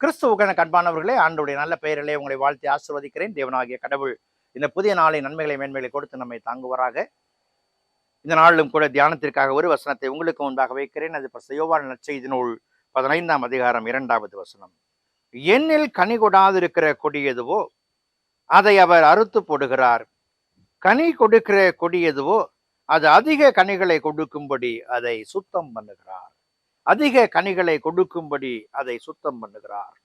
கிறிஸ்துவுக்கான அன்பானவர்களே, ஆண்டவருடைய நல்ல பெயரிலே உங்களை வாழ்த்தி ஆசீர்வதிக்கிறேன். தேவனாகிய கடவுள் இந்த புதிய நாளை நன்மைகளை மேன்மைகளை கொடுத்து நம்மை தாங்குவாராக. இந்த நாளிலும் கூட தியானத்திற்காக ஒரு வசனத்தை உங்களுக்கு முன்பாக வைக்கிறேன். அது யோவான் நற்செய்தி நூல் 15ஆம் அதிகாரம் 2வது வசனம். என்னில் கனி கொடாதிருக்கிற கொடி எதுவோ அதை அவர் அறுத்து போடுகிறார். கனி கொடுக்கிற கொடி எதுவோ அது அதிக கனிகளை கொடுக்கும்படி அதை சுத்தம் பண்ணுகிறார். அதிக கனிகளை கொடுக்கும்படி அதை சுத்தம் பண்ணுகிறார்.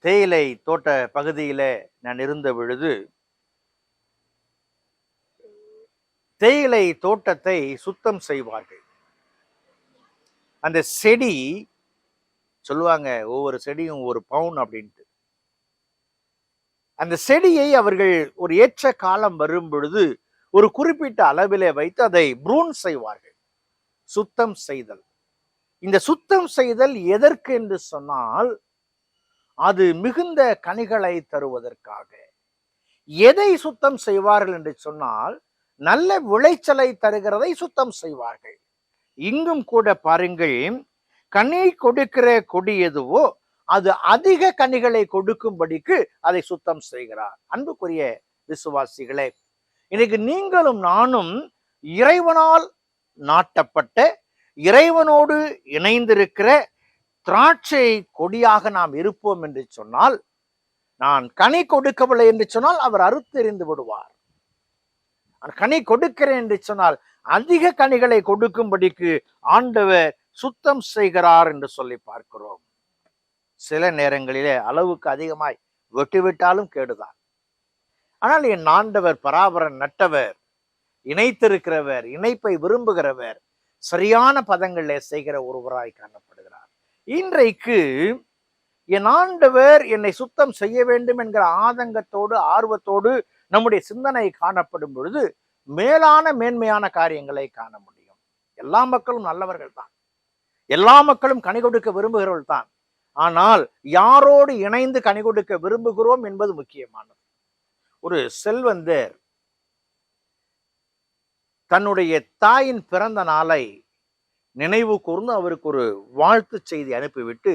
தேயிலை தோட்ட பகுதியில நான் இருந்த பொழுது தேயிலை தோட்டத்தை சுத்தம் செய்வார்கள். அந்த செடி சொல்லுவாங்க, ஒவ்வொரு செடியும் ஒரு பவுன் அப்படின்ட்டு. அந்த செடியை அவர்கள் ஒரு ஏற்ற காலம் வரும் பொழுது ஒரு குறிப்பிட்ட அளவிலே வைத்து அதை ப்ரூன் செய்வார்கள். சுத்தம் செய்தல். இந்த சுத்தம் செய்தல் எதற்கு என்று சொன்னால், அது மிகுந்த கனிகளை தருவதற்காக. எதை சுத்தம் செய்வார்கள் என்று சொன்னால், நல்ல விளைச்சலை தருகிறதை சுத்தம் செய்வார்கள். இங்கும் கூட பாருங்கள், கனி கொடுக்கிற கொடி எதுவோ அது அதிக கனிகளை கொடுக்கும்படிக்கு அதை சுத்தம் செய்கிறார். அன்புக்குரிய விசுவாசிகளே, இன்னைக்கு நீங்களும் நானும் இறைவனால் நாட்டப்பட்ட, இறைவனோடு இணைந்திருக்கிற திராட்சை கொடியாக நாம் இருப்போம் என்று சொன்னால், நான் கனி கொடுக்கவில்லை என்று சொன்னால் அவர் அறுத்தெறிந்து விடுவார். கனி கொடுக்கிறேன் என்று சொன்னால் அதிக கனிகளை கொடுக்கும்படிக்கு ஆண்டவர் சுத்தம் செய்கிறார் என்று சொல்லி பார்க்கிறோம். சில நேரங்களிலே அளவுக்கு அதிகமாய் வெட்டிவிட்டாலும் கேடுதான். ஆனால் என் ஆண்டவர் பராபரன் நட்டவர், இணைத்திருக்கிறவர், இணைப்பை விரும்புகிறவர், சரியான பதங்களிலே செய்கிற ஒருவராய் காணப்படுகிறார். இன்றைக்கு என் ஆண்டவர் என்னை சுத்தம் செய்ய வேண்டும் என்கிற ஆதங்கத்தோடு ஆர்வத்தோடு நம்முடைய சிந்தனை காணப்படும் பொழுது மேலான மேன்மையான காரியங்களை காண முடியும். எல்லா மக்களும் நல்லவர்கள் தான், எல்லா மக்களும் கனி கொடுக்க விரும்புகிறவர்கள் தான். ஆனால் யாரோடு இணைந்து கனி கொடுக்க விரும்புகிறோம் என்பது முக்கியமானது. ஒரு செல்வந்தர் தன்னுடைய தாயின் பிறந்த நாளை நினைவு கூர்ந்து அவருக்கு ஒரு வாழ்த்து செய்தி அனுப்பிவிட்டு,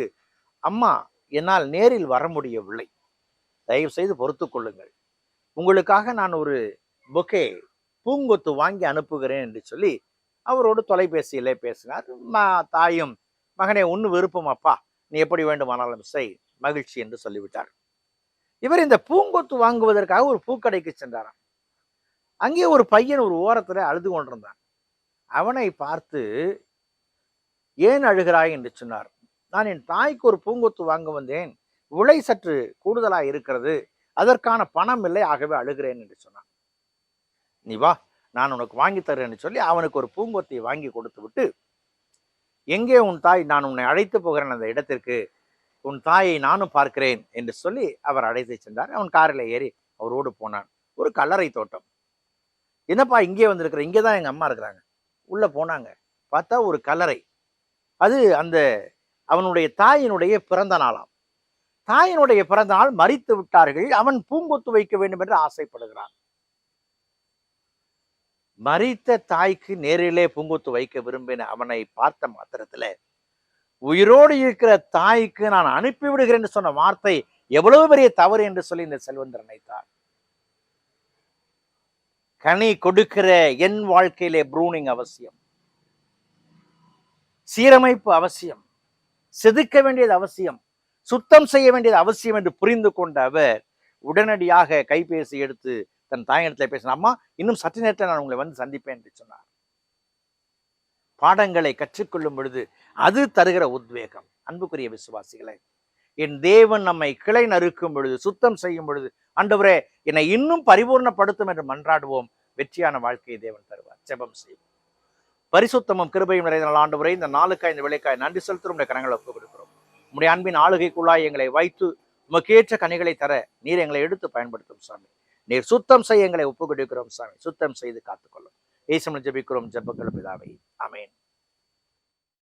அம்மா, என்னால் நேரில் வர முடியவில்லை, தயவு செய்து பொறுத்து கொள்ளுங்கள், உங்களுக்காக நான் ஒரு பொக்கே பூங்கொத்து வாங்கி அனுப்புகிறேன் என்று சொல்லி அவரோடு தொலைபேசியிலே பேசினார். தாயும், மகனே, ஒன்று விருப்பம் அப்பா, நீ எப்படி வேண்டுமானாலும் செய், மகிழ்ச்சி என்று சொல்லிவிட்டார். இவர் இந்த பூங்கொத்து வாங்குவதற்காக ஒரு பூக்கடைக்கு சென்றாராம். அங்கே ஒரு பையன் ஒரு ஓரத்துல அழுது கொண்டிருந்தான். அவனை பார்த்து, ஏன் அழுகிறாய் என்று சொன்னார். நான் என் தாய்க்கு ஒரு பூங்கொத்து வாங்க வந்தேன், விலை சற்று கூடுதலாக இருக்கிறது, அதற்கான பணம் இல்லை, ஆகவே அழுகிறேன் என்று சொன்னான். நீ வா, நான் உனக்கு வாங்கி தரேன்னு சொல்லி அவனுக்கு ஒரு பூங்கொத்தை வாங்கி கொடுத்து விட்டு, எங்கே உன் தாய், நான் உன்னை அழைத்து போகிறேன் அந்த இடத்திற்கு, உன் தாயை நானும் பார்க்கிறேன் என்று சொல்லி அவர் அழைத்து சென்றார். அவன் காரில் ஏறி அவரோடு போனான். ஒரு கல்லறை தோட்டம். என்னப்பா இங்கே வந்திருக்கிற, இங்கேதான் எங்க அம்மா இருக்கிறாங்க. உள்ள போனாங்க, பார்த்தா ஒரு கல்லறை. அது அந்த அவனுடைய தாயினுடைய பிறந்த நாளாம். தாயினுடைய பிறந்த நாள், மரித்து விட்டார்கள். அவன் பூங்கொத்து வைக்க வேண்டும் என்று ஆசைப்படுகிறான். மரித்த தாய்க்கு நேரிலே பூங்கொத்து வைக்க விரும்பின அவனை பார்த்த மாத்திரத்துல, உயிரோடு இருக்கிற தாய்க்கு நான் அனுப்பி விடுகிறேன் என்று சொன்ன வார்த்தை எவ்வளவு பெரிய தவறு என்று சொல்லி இந்த செல்வந்தர் நினைத்தார். கனி கொடுக்கிற என் வாழ்க்கையிலே ப்ரூனிங் அவசியம், சீரமைப்பு அவசியம், செதுக்க வேண்டியது அவசியம், சுத்தம் செய்ய வேண்டியது அவசியம் என்று புரிந்து கொண்ட அவர் உடனடியாக கைபேசி எடுத்து தன் தாயிடத்தில் பேசினார். அம்மா, இன்னும் சற்று நேரத்தில் நான் உங்களை வந்து சந்திப்பேன் என்று சொன்னார். பாடங்களை கற்றுக்கொள்ளும் பொழுது அது தருகிற உத்வேகம். அன்புக்குரிய விசுவாசிகளை, என் தேவன் நம்மை கிளை நறுக்கும் பொழுது, சுத்தம் செய்யும் பொழுது, ஆண்டவரே என்னை இன்னும் பரிபூர்ணப்படுத்தும் என்று மன்றாடுவோம். வெற்றியான வாழ்க்கையை தேவன் தருவார். ஜெபம் செய்வோம். பரிசுத்தமும் கிருபையும் நிறைந்த ஆண்டவரே, இந்த நாளுக்காய் இந்த விலைக்காய் நன்றி செலுத்தும் கரங்களை ஒப்புக் கொடுக்கிறோம். உம்முடைய அன்பின் ஆளுகைக்குள்ளாய் எங்களை வைத்து உமக்கேற்ற கனிகளை தர நீர் எங்களை எடுத்து பயன்படுத்தும் சாமி. நீர் சுத்தம் செய்ய எங்களை ஒப்புக் கொடுக்கிறோம் சாமி. சுத்தம் செய்து காத்துக்கொள்ளும். இயேசுவில் ஜெபிக்கிறோம், ஜெபங்கள் பிதாவே, ஆமென்.